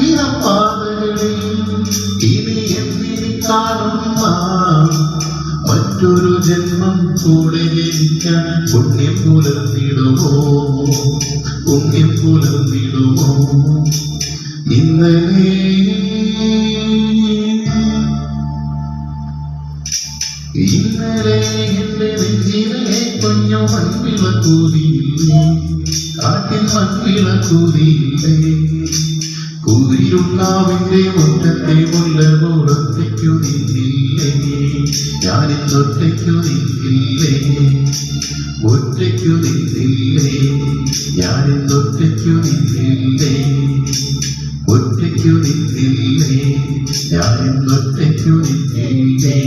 ആയിരം പാതകളിൽ ഇനി എന്തിനി കാണുന്ന മറ്റൊരു ജന്മം കൂടെ ജനിക്കാൻ പുണ്യം പുലർന്നിടുമോ, പുണ്യം പുലർന്നിടുമോ? ഇന്നലെ എന്റെ നെഞ്ചിലെ കുഞ്ഞു മൺവിളക്കൂതിയില്ലേ, കാട്ടിൻ മൺവിളക്കൂതിയില്ലേ? കൂരിരുന്നാവിന്റെ മുറ്റത്തെ മുല്ലപോലൊറ്റയ്ക്കു നിന്നില്ലേ, ഞാനിന്നൊറ്റയ്ക്കു നിന്നില്ലേ, ഒറ്റയ്ക്കു നിന്നില്ലേ, ഞാനിന്നൊറ്റയ്ക്കു നിന്നില്ലേ, ഒറ്റയ്ക്കു നിന്നില്ലേ, ഞാനിന്നൊറ്റയ്ക്കു നിന്നില്ലേ?